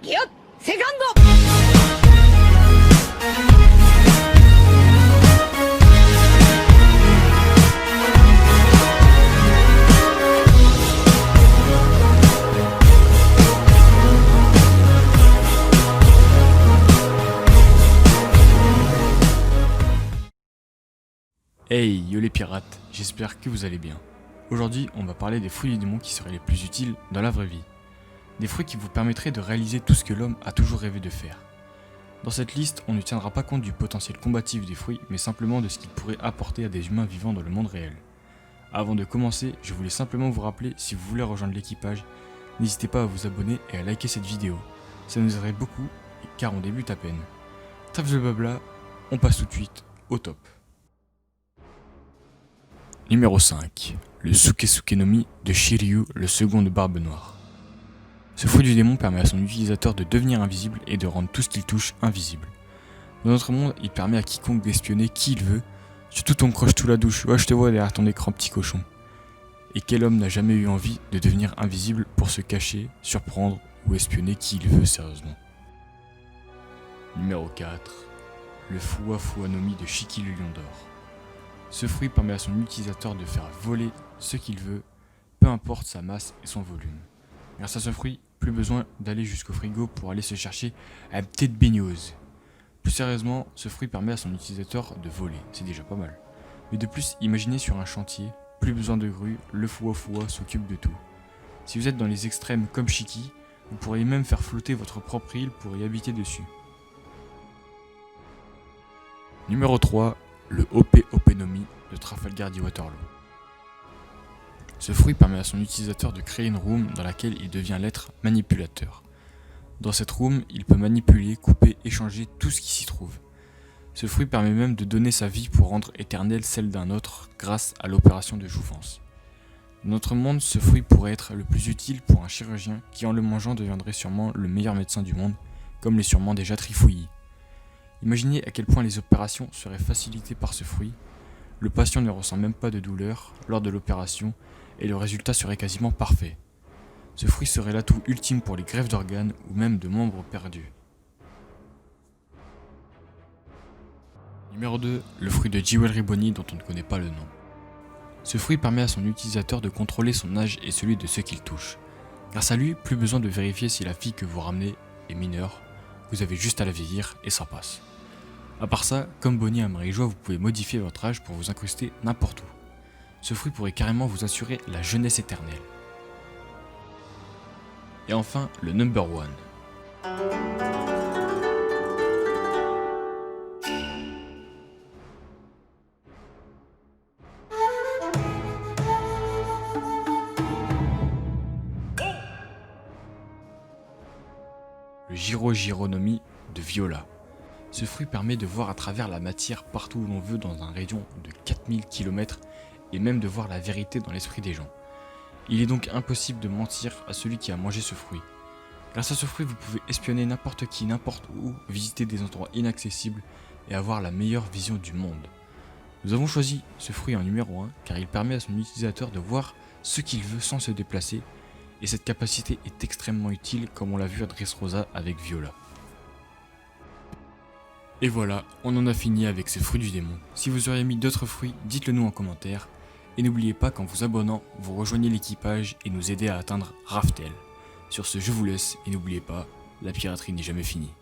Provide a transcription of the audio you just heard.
ギュッセカンド。Hey yo les pirates, j'espère que vous allez bien. Aujourd'hui on va parler des fruits du démon qui seraient les plus utiles dans la vraie vie. Des fruits qui vous permettraient de réaliser tout ce que l'homme a toujours rêvé de faire. Dans cette liste, on ne tiendra pas compte du potentiel combatif des fruits, mais simplement de ce qu'ils pourraient apporter à des humains vivant dans le monde réel. Avant de commencer, je voulais simplement vous rappeler, si vous voulez rejoindre l'équipage, n'hésitez pas à vous abonner et à liker cette vidéo. Ça nous aiderait beaucoup, car on débute à peine. Trêve de blabla, on passe tout de suite au top. Numéro 5. Le Sukesuke no Mi de Shiryu, le second de Barbe Noire. Ce fruit du démon permet à son utilisateur de devenir invisible et de rendre tout ce qu'il touche invisible. Dans notre monde, il permet à quiconque d'espionner qui il veut, surtout ton croche tout la douche, ouais je te vois derrière ton écran petit cochon. Et quel homme n'a jamais eu envie de devenir invisible pour se cacher, surprendre ou espionner qui il veut sérieusement. Numéro 4. Le Fua Fua no Mi de Shiki le Lion d'Or. Ce fruit permet à son utilisateur de faire voler ce qu'il veut, peu importe sa masse et son volume. Grâce à ce fruit, plus besoin d'aller jusqu'au frigo pour aller se chercher une petite baigneuse. Plus sérieusement, ce fruit permet à son utilisateur de voler, c'est déjà pas mal. Mais de plus, imaginez sur un chantier, plus besoin de grue, le Fua Fua s'occupe de tout. Si vous êtes dans les extrêmes comme Shiki, vous pourriez même faire flotter votre propre île pour y habiter dessus. Numéro 3. Le Ope Ope no Mi de Trafalgar di Waterloo. Ce fruit permet à son utilisateur de créer une room dans laquelle il devient l'être manipulateur. Dans cette room, il peut manipuler, couper, échanger tout ce qui s'y trouve. Ce fruit permet même de donner sa vie pour rendre éternelle celle d'un autre grâce à l'opération de jouvence. Dans notre monde, ce fruit pourrait être le plus utile pour un chirurgien qui en le mangeant deviendrait sûrement le meilleur médecin du monde, comme l'est sûrement déjà Trifouillis. Imaginez à quel point les opérations seraient facilitées par ce fruit. Le patient ne ressent même pas de douleur lors de l'opération et le résultat serait quasiment parfait. Ce fruit serait l'atout ultime pour les greffes d'organes ou même de membres perdus. Numéro 2. Le fruit de Jewelry Bonnie dont on ne connaît pas le nom. Ce fruit permet à son utilisateur de contrôler son âge et celui de ceux qu'il touche. Grâce à lui, plus besoin de vérifier si la fille que vous ramenez est mineure, vous avez juste à la vieillir et ça passe. A part ça, comme Bonnie à Marie-Joie, vous pouvez modifier votre âge pour vous incruster n'importe où. Ce fruit pourrait carrément vous assurer la jeunesse éternelle. Et enfin, le number 1. Le Jiro Jiro no Mi de Viola. Ce fruit permet de voir à travers la matière partout où l'on veut dans un rayon de 4000 km et même de voir la vérité dans l'esprit des gens. Il est donc impossible de mentir à celui qui a mangé ce fruit. Grâce à ce fruit, vous pouvez espionner n'importe qui, n'importe où, visiter des endroits inaccessibles et avoir la meilleure vision du monde. Nous avons choisi ce fruit en numéro 1 car il permet à son utilisateur de voir ce qu'il veut sans se déplacer et cette capacité est extrêmement utile comme on l'a vu à Dressrosa avec Viola. Et voilà, on en a fini avec ces fruits du démon. Si vous auriez mis d'autres fruits, dites-le nous en commentaire. Et n'oubliez pas qu'en vous abonnant, vous rejoignez l'équipage et nous aidez à atteindre Raftel. Sur ce, je vous laisse et n'oubliez pas, la piraterie n'est jamais finie.